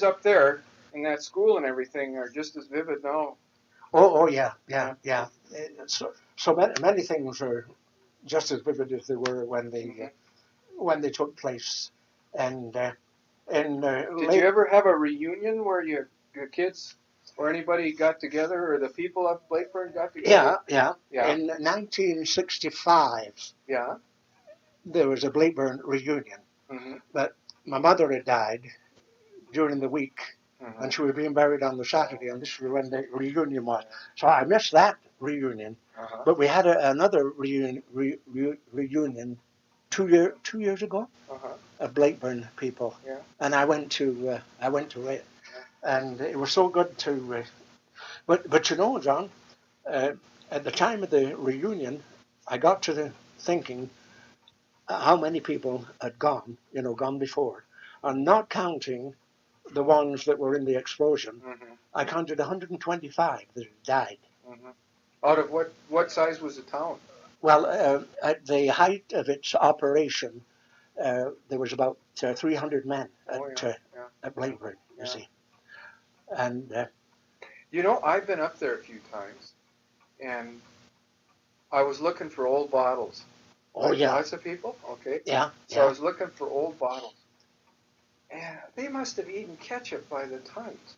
pictures up there in that school and everything are just as vivid now. Oh, yeah. So many things are just as vivid as they were when they took place. And Did you ever have a reunion where your kids or anybody got together, or the people of Blakeburn got together? Yeah. Yeah. In 1965, Yeah. there was a Blakeburn reunion, Mm-hmm. but my mother had died during the week, Mm-hmm. and she was being buried on the Saturday, and this was when the reunion was. So I missed that reunion, Uh-huh. but we had another reunion 2 years ago Uh-huh. of Blakeburn people, Yeah. and I went to it, and it was so good to. But you know, John, uh, at the time of the reunion, I got to thinking how many people had gone before, and not counting the ones that were in the explosion. Mm-hmm. I counted 125 that had died. Mm-hmm. Out of what size was the town? Well, at the height of its operation, there was about 300 men at Blakeburn, you see. And You know, I've been up there a few times, and I was looking for old bottles. Lots of people. Okay. So I was looking for old bottles, and they must have eaten ketchup by the tons.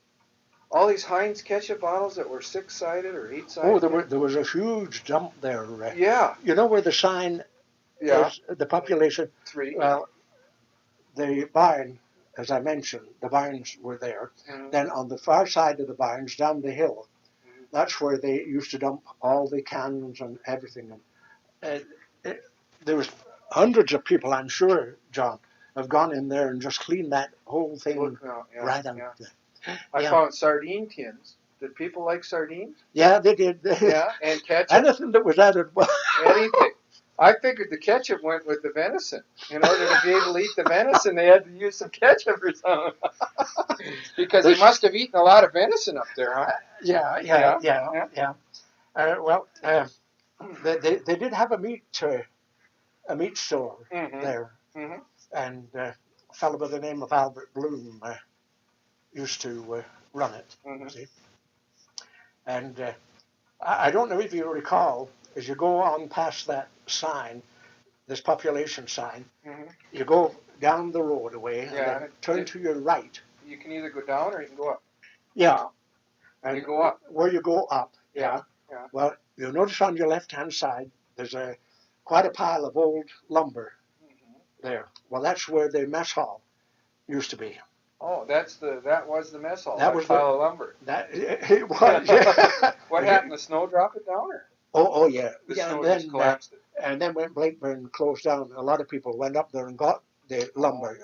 All these Heinz ketchup bottles that were 6-sided or 8-sided. Oh, there was a huge dump there. Yeah. You know where the sign is, the population? 3. Well, the barn, as I mentioned, the barns were there. Mm-hmm. Then on the far side of the barns, down the hill, that's where they used to dump all the cans and everything. And there was hundreds of people, I'm sure, John, have gone in there and just cleaned that whole thing right out. Yeah. I found sardine tins. Did people like sardines? Yeah, they did. Yeah, and ketchup. Anything that was added. Anything. I figured the ketchup went with the venison. In order to be able to eat the venison, they had to use some ketchup or something. Because they must have eaten a lot of venison up there, huh? Yeah. Well, they did have a meat store there, and a fellow by the name of Albert Bloom used to run it. See? And I don't know if you recall, as you go on past that sign, this population sign, you go down the road away and then turn to your right. You can either go down or you can go up. Yeah. And you go up. Where you go up, yeah. Well, you'll notice on your left-hand side, there's quite a pile of old lumber there. Well, that's where the mess hall used to be. Oh, that was the mess hall. That was pile of lumber. It was. Yeah. What happened? The snow drop it down, or? Oh yeah. The snow just collapsed it. And then when Blakeburn closed down, a lot of people went up there and got the lumber,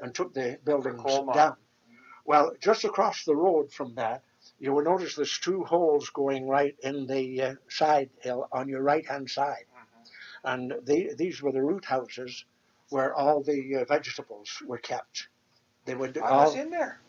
and took the buildings down. Well, just across the road from that, you will notice there's 2 holes going right in the side hill on your right-hand side. And these were the root houses where all the vegetables were kept. I was in there.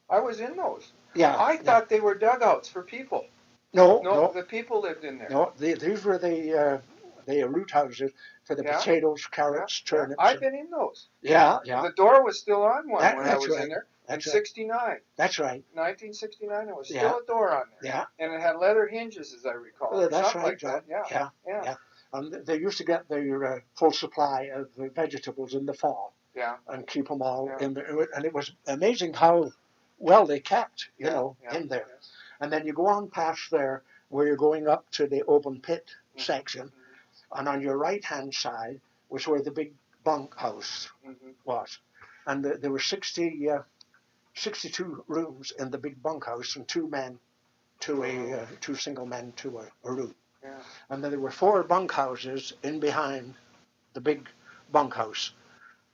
I was in those. Yeah. I thought they were dugouts for people. No. The people lived in there. No, these were the root houses for the potatoes, carrots, turnips. I've been in those. Yeah. The door was still on when I was in there. That's in 69. That's right. 1969, there was still a door on there. Yeah. And it had leather hinges, as I recall. That's right, like John. That. Yeah. They used to get their full supply of vegetables in the fall. Yeah. And keep them all in there. And it was amazing how well they kept, in there. Yeah. And then you go on past there where you're going up to the open pit section. And on your right-hand side was where the big bunkhouse was. And there were 62 rooms in the big bunkhouse, and 2 single men to a room. Yeah. And then there were 4 bunkhouses in behind the big bunkhouse.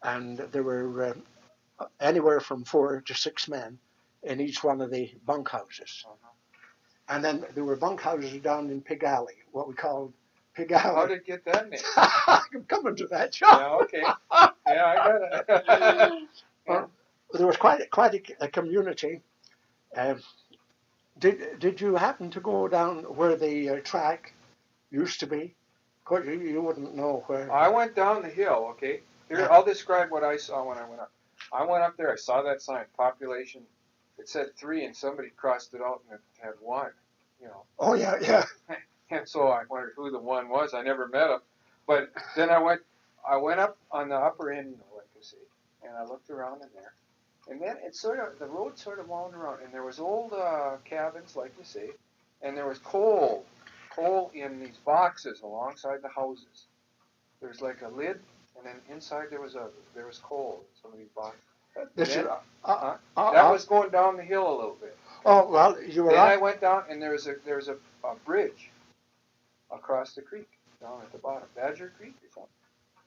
And there were anywhere from 4 to 6 men in each one of the bunkhouses. And then there were bunkhouses down in Pig Alley, what we called Pig Alley. How did it get that name? I'm coming to that, John. Yeah, okay. Yeah, I got it. There was quite a community. Did you happen to go down where the track used to be? Of course, you wouldn't know where. I went down the hill, okay? Here, I'll describe what I saw when I went up. I went up there. I saw that sign, population. It said 3, and somebody crossed it out and it had 1. Oh yeah, yeah. And so I wondered who the 1 was. I never met him, but then I went up on the upper end, like you see, and I looked around in there, and then the road sort of wound around, and there was old cabins, like you see, and there was coal in these boxes alongside the houses. There's like a lid, and then inside there was coal in some of these boxes. That was going down the hill a little bit. Oh well, you were. Then I went down, and there was a bridge across the creek down at the bottom, Badger Creek or something.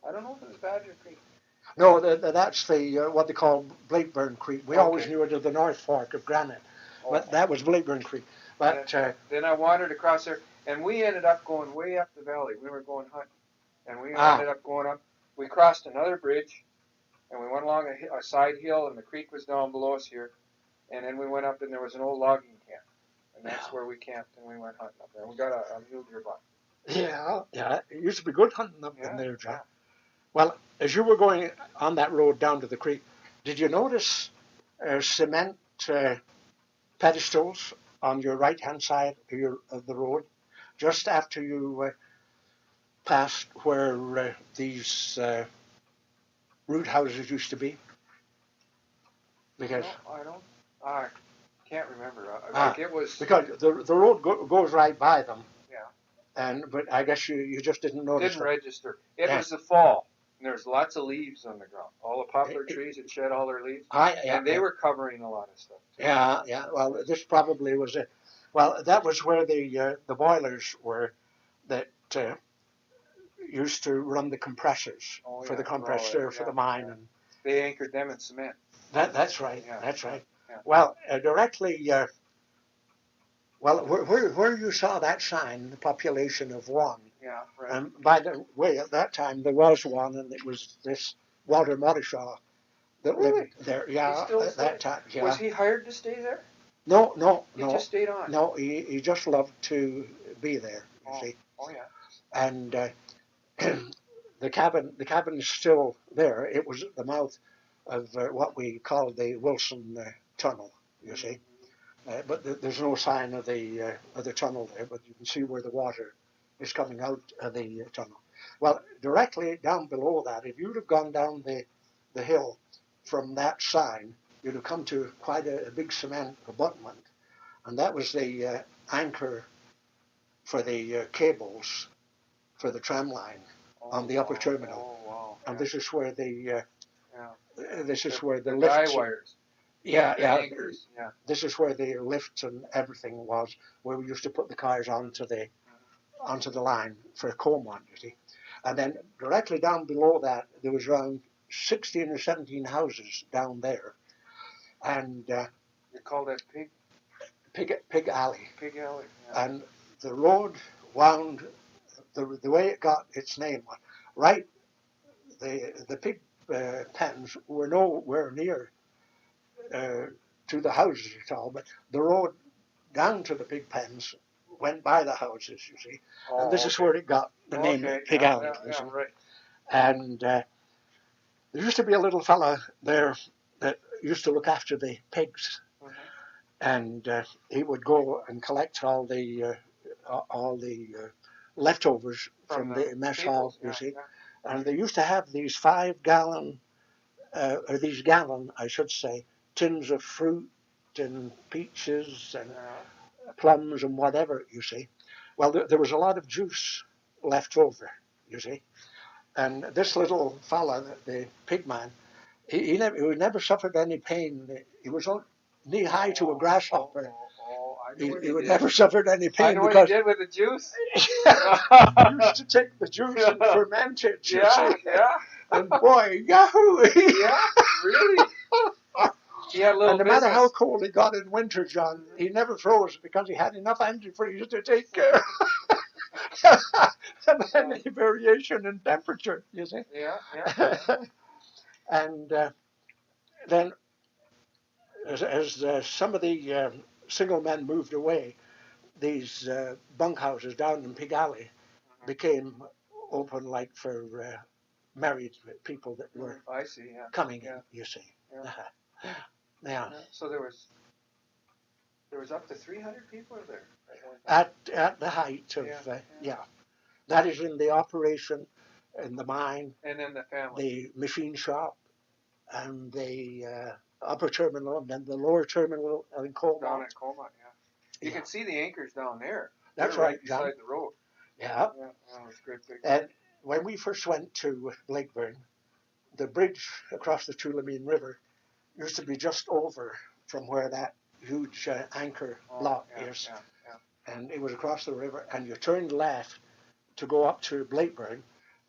I don't know if it was Badger Creek. No, that's the what they call Blakeburn Creek. We always knew it as the North Fork of Granite, but that was Blakeburn Creek. But then I wandered across there, and we ended up going way up the valley. We were going hunting, and we ended up going up. We crossed another bridge, and we went along a side hill, and the creek was down below us here. And then we went up, and there was an old logging camp, and that's where we camped, and we went hunting up there. We got a mule deer buck. Yeah, it used to be good hunting up in there, John. Yeah. Well, as you were going on that road down to the creek, did you notice cement pedestals on your right-hand side of the road, just after you passed where these root houses used to be? Because I can't remember. It was because the road goes right by them. Yeah. But I guess you just didn't notice. Didn't register. It was the fall. And there's lots of leaves on the ground. All the poplar trees had shed all their leaves. And they were covering a lot of stuff too. Yeah. Well, this probably was it. Well, that was where the boilers were that used to run the compressors for the compressed air for the mine. And they anchored them in cement. That's right. Yeah. That's right. Yeah. Well, directly. Well, where you saw that sign, the population of 1. Yeah, right. And by the way, at that time there was 1, and it was this Walter Mottishaw that lived there. Yeah, at that time. Yeah. Was he hired to stay there? No. He just stayed on. No, he just loved to be there. You see. Oh yeah. And the cabin is still there. It was at the mouth of what we call the Wilson Tunnel. You see. But there's no sign of the tunnel there, but you can see where the water is coming out of the tunnel. Well, directly down below that, if you'd have gone down the hill from that sign, you'd have come to quite a big cement abutment, and that was the anchor for the cables for the tram line on the upper terminal. Oh, wow. And this is where the the lifts. Guy wires. Yeah. Anchors. Yeah. This is where the lifts and everything was, where we used to put the cars onto the line for Comont, you see. And then directly down below that, there was around 16 or 17 houses down there. And you call that Pig Alley. Pig Alley. Yeah. And the road wound the way it got its name. Right, the pig pens were nowhere near to the houses at all, but the road down to the pig pens went by the houses, you see. And this is where it got the name Pig Alley. Yeah, right. And there used to be a little fella there that used to look after the pigs. Mm-hmm. And he would go and collect all the leftovers from the mess hall, you see. Yeah. And they used to have these 5-gallon, or these gallon, I should say, tins of fruit and peaches and plums and whatever, you see. Well, there was a lot of juice left over, you see. And this little fella, the pig man, he never suffered any pain. He was knee-high to a grasshopper. He would never suffered any pain. I know what he did with the juice. He used to take the juice and ferment it, you see. Yeah. And boy, yahoo! Yeah, really? And no matter how cold it got in winter, John, he never froze because he had enough antifreeze to take care of any variation in temperature, you see. Yeah. And then, as some of the single men moved away, these bunkhouses down in Pig Alley became open like for married people that were coming in, you see. Yeah. Yeah. So there was up to 300 people there. At the height of that is in the operation, in the mine, and then the family, the machine shop, and the upper terminal, and then the lower terminal in Colmont. Down at Colmont, You can see the anchors down there. That's They're right, beside the road. Yeah. It's great big. And when we first went to Blakeburn, the bridge across the Tulameen River used to be just over from where that huge anchor block is. And it was across the river, and you turned left to go up to Blakeburn,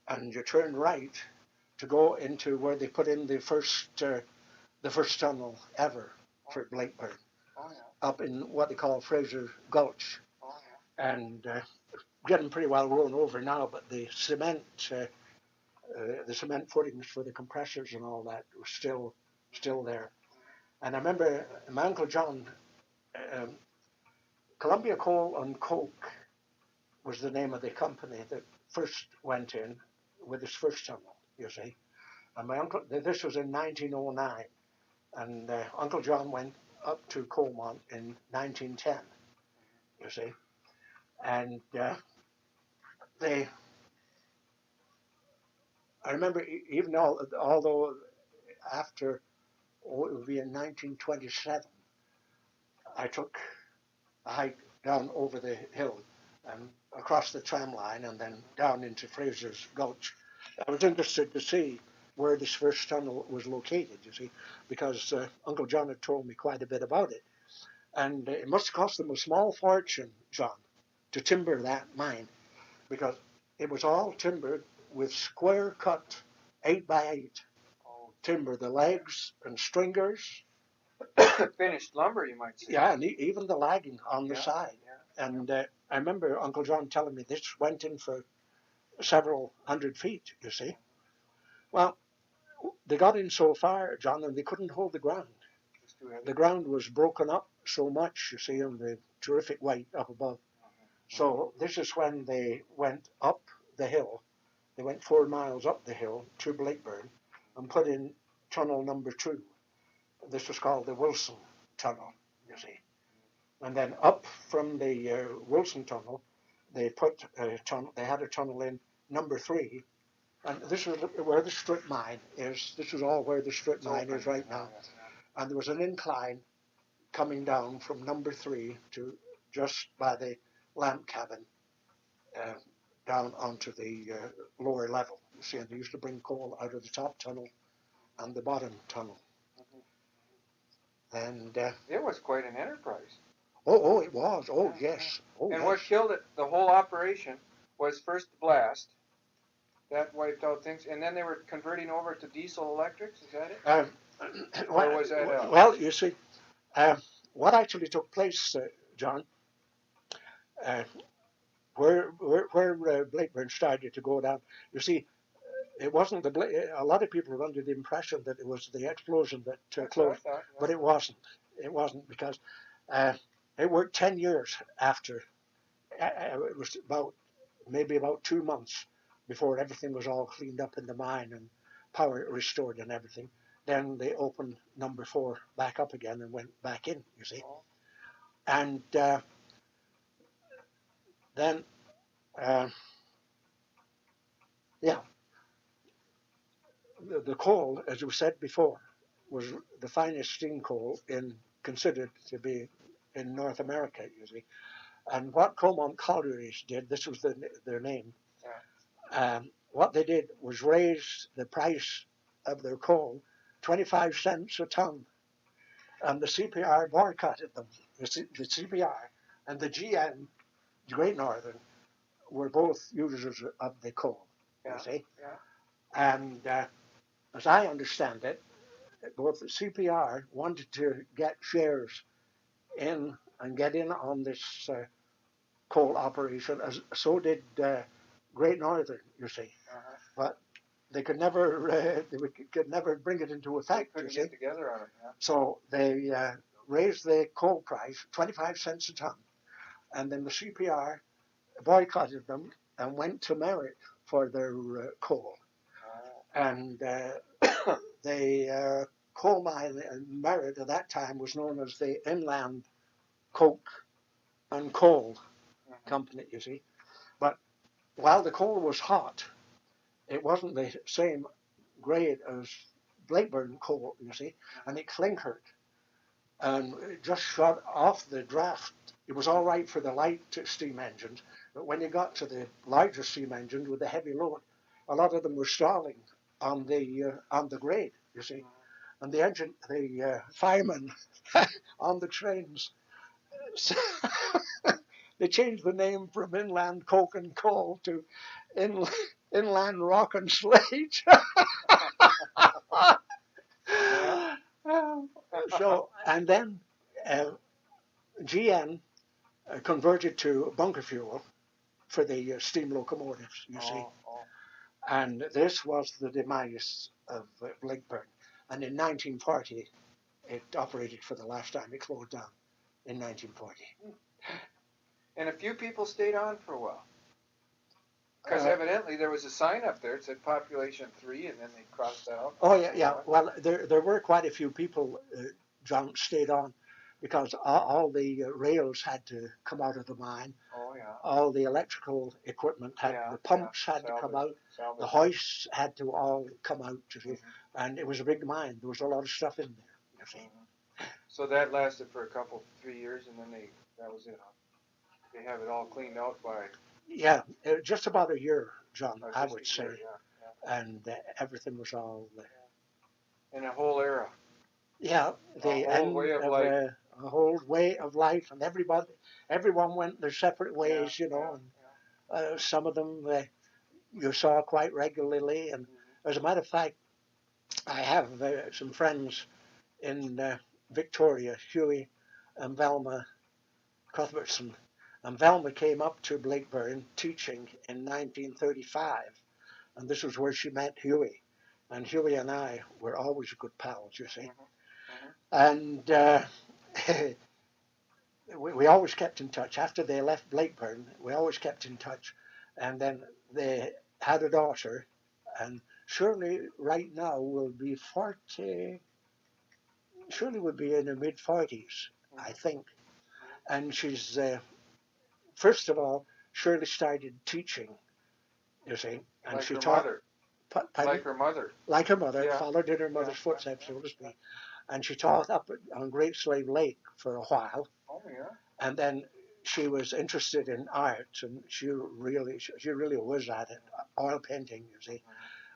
and you turned right to go into where they put in the first tunnel ever for Blakeburn, up in what they call Fraser Gulch. And getting pretty well worn over now, but the cement footings for the compressors and all that were still there. And I remember my Uncle John, Columbia Coal and Coke was the name of the company that first went in with its first tunnel, you see. And my uncle, this was in 1909, and Uncle John went up to Colmont in 1910, you see. And I remember even although after, it would be in 1927, I took a hike down over the hill and across the tram line and then down into Fraser's Gulch. I was interested to see where this first tunnel was located, you see, because Uncle John had told me quite a bit about it. And it must have cost them a small fortune, John, to timber that mine, because it was all timbered with square cut 8x8 timber, the legs and stringers. Finished lumber, you might say. Yeah, and even the lagging on the side. Yeah. And I remember Uncle John telling me this went in for several hundred feet, you see. Well, they got in so far, John, and they couldn't hold the ground. The ground was broken up so much, you see, and the terrific weight up above. So this is when they went up the hill. They went 4 miles up the hill to Blakeburn and put in tunnel number 2. This was called the Wilson Tunnel, you see. And then up from the Wilson Tunnel, they put a tunnel. They had a tunnel in number 3, and this is where the strip mine is. This is all where the strip mine is right now. And there was an incline coming down from number 3 to just by the lamp cabin, down onto the lower level. You see, and they used to bring coal out of the top tunnel and the bottom tunnel. And it was quite an enterprise. Oh, it was. Oh, yes. Oh, and yes. What killed it, the whole operation, was first the blast. That wiped out things, and then they were converting over to diesel electrics. Is that it? Or was that well, you see, what actually took place, John, where Blakeburn started to go down, you see, it wasn't a lot of people were under the impression that it was the explosion that closed, but it wasn't. It wasn't, because it worked 10 years after. It was maybe about 2 months before everything was all cleaned up in the mine and power restored and everything. Then they opened number 4 back up again and went back in, you see. And then, the coal, as we said before, was the finest steam coal considered to be in North America, you see. And what Colmont Collieries did, this was their name, what they did was raise the price of their coal 25 cents a ton. And the CPR boycotted them. The CPR and the GN, the Great Northern, were both users of the coal, you see. And as I understand it, both the CPR wanted to get shares in and get in on this coal operation, so did Great Northern, you see. But they could never bring it into effect. They couldn't get together on it. Yeah. So they raised the coal price 25 cents a ton, and then the CPR boycotted them and went to merit for their coal. And they coal mine in Merritt at that time was known as the Inland Coke and Coal Company, you see. But while the coal was hot, it wasn't the same grade as Blakeburn coal, you see, and it clinkered and it just shot off the draft. It was all right for the light steam engines, but when you got to the larger steam engines with the heavy load, a lot of them were stalling on the grade, you see. And the firemen on the trains, they changed the name from Inland Coke and Coal to in, Inland Rock and Slate. So, and then GN converted to bunker fuel for the steam locomotives, you see. And this was the demise of Blakeburn. And in 1940, it operated for the last time. It closed down in 1940. And a few people stayed on for a while. Because evidently there was a sign up there. It said population 3, and then they crossed out. Oh, yeah. Well, there were quite a few people, John, stayed on because all the rails had to come out of the mine. Oh, yeah. All the electrical equipment the pumps had to come out. The hoists had to all come out, you see. And it was a big mine. There was a lot of stuff in there, you see. So that lasted for 3 years, and then that was it. They have it all cleaned out by... Yeah, just about a year, John, I would say. Yeah. And everything was all... in a whole era. Yeah, the end way of life. A whole way of life, and everyone went their separate ways, you know. And some of them you saw quite regularly, and as a matter of fact, I have some friends in Victoria, Huey and Velma Cuthbertson. And Velma came up to Blakeburn teaching in 1935, and this was where she met Huey. And Huey and I were always good pals, you see. And we always kept in touch. After they left Blakeburn, we always kept in touch. And then they had a daughter, and Shirley right now will be 40, Shirley would be in her mid-40s, I think. And she's, first of all, Shirley started teaching, you see. And like she her taught, mother. Like her mother. Like her mother, followed in her mother's footsteps, so to speak. And she taught up on Great Slave Lake for a while. Oh, yeah. And then she was interested in art, and she really was at it, oil painting, you see.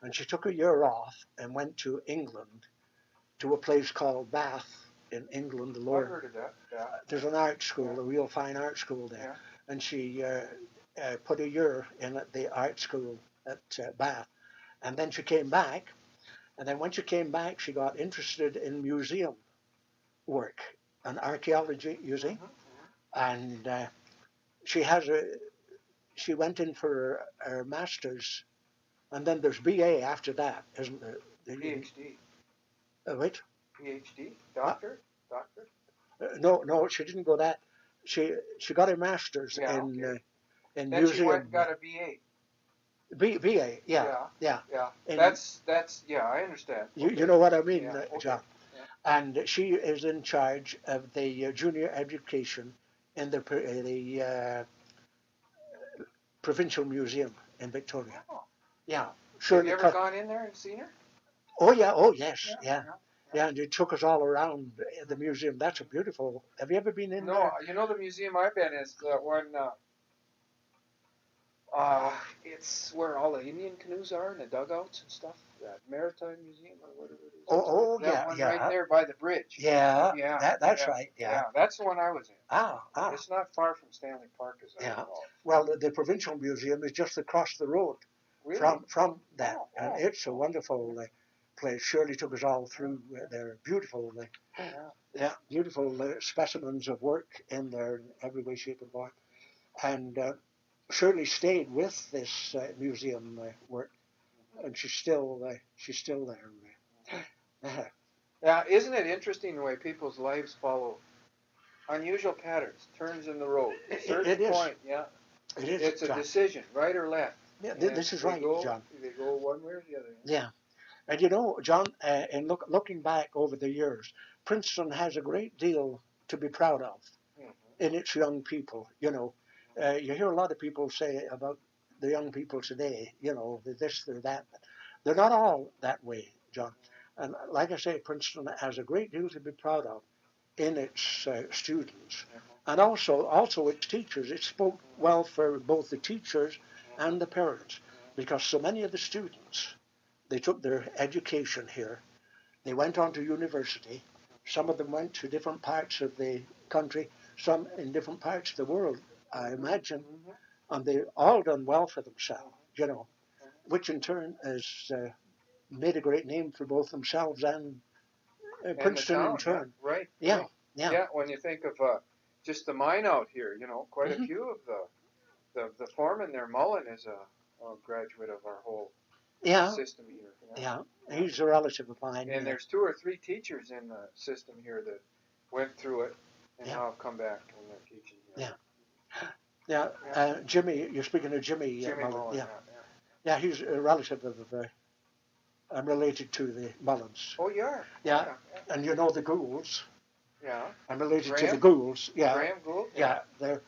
And she took a year off and went to England, to a place called Bath in England. I've heard of that. Yeah. There's an art school, a real fine art school there. Yeah. And she put a year in at the art school at Bath. And then she came back. And then when she came back, she got interested in museum work and archaeology, you see. And she went in for her master's, and then there's BA after that, isn't there? PhD. Wait. PhD? Doctor? No, she didn't go that. She got her master's in then museum. She went and got a BA. BA, yeah. That's I understand. You know what I mean, John. Yeah. And she is in charge of the junior education in the Provincial Museum in Victoria. Oh. Yeah. Have you ever gone in there and seen her? Oh yeah. Oh yes. Yeah. And it took us all around the museum. That's a beautiful. Have you ever been in there? No. You know the museum I've been is the one. It's where all the Indian canoes are and the dugouts and stuff. That Maritime Museum or whatever it is. That one right there by the bridge. Yeah. That's right. Yeah. That's the one I was in. Ah. It's not far from Stanley Park, as I recall. Well, the Provincial Museum is just across the road from that, and it's a wonderful place. Shirley took us all through their beautiful, beautiful specimens of work in there in every way, shape, and form. And Shirley stayed with this museum work, and she's still there. Yeah, isn't it interesting the way people's lives follow unusual patterns, turns in the road? A certain point, it is. It's a decision, right or left. Yeah, this is right, John. They go one way or the other. Yeah, And you know, John, in looking back over the years, Princeton has a great deal to be proud of in its young people. You know, you hear a lot of people say about the young people today, you know, they're this, they're that. They're not all that way, John. And like I say, Princeton has a great deal to be proud of in its students, and also its teachers. It spoke well for both the teachers and the parents, because so many of the students, they took their education here. They went on to university. Some of them went to different parts of the country, some in different parts of the world, I imagine, and they all done well for themselves, you know, which in turn has made a great name for both themselves and Princeton in turn. Yeah, right. Yeah, right. yeah. Yeah, when you think of just the mine out here, you know, quite a few of the foreman there, Mullen, is a graduate of our whole system here. Yeah, he's a relative of mine. And there's 2 or 3 teachers in the system here that went through it and now have come back and they're teaching here. Yeah. Jimmy, you're speaking of Jimmy. Jimmy Mullen. Yeah, he's a relative of. I'm related to the Mullins. Oh, you are? Yeah. And you know the Goulds. Yeah. I'm related to the Goulds. Yeah. Graham Gould? Yeah. They're,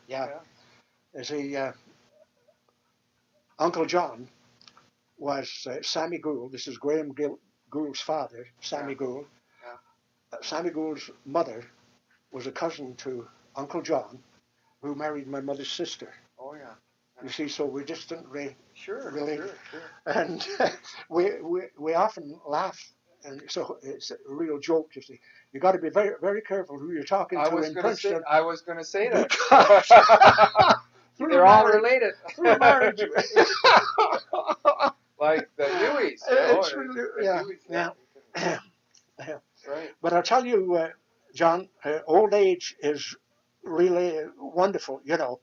There's Uncle John was Sammy Gould. This is Graham Gould's father, Sammy Gould. Sammy Gould's mother was a cousin to Uncle who married my mother's sister. Oh, yeah. You see, so we're distantly related. Sure. And we often laugh, and so it's a real joke, you see. You got to be very, very careful who you're talking to in Princeton. I was going to say that. They're all related. Through marriage. Like the Hueys. It's really, yeah. Right. But I'll tell you, John, old age is really wonderful, you know.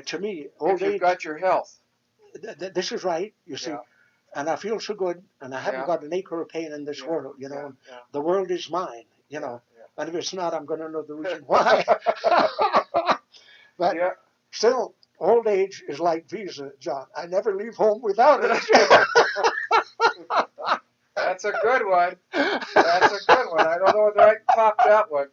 To me, old age. If you've got your health. This is right, you see. And I feel so good, and I haven't got an acre of pain in this world, you know. The world is mine, you know. And if it's not, I'm going to know the reason why. But still, old age is like Visa, John. I never leave home without it. That's a good one. I don't know whether I can top that one.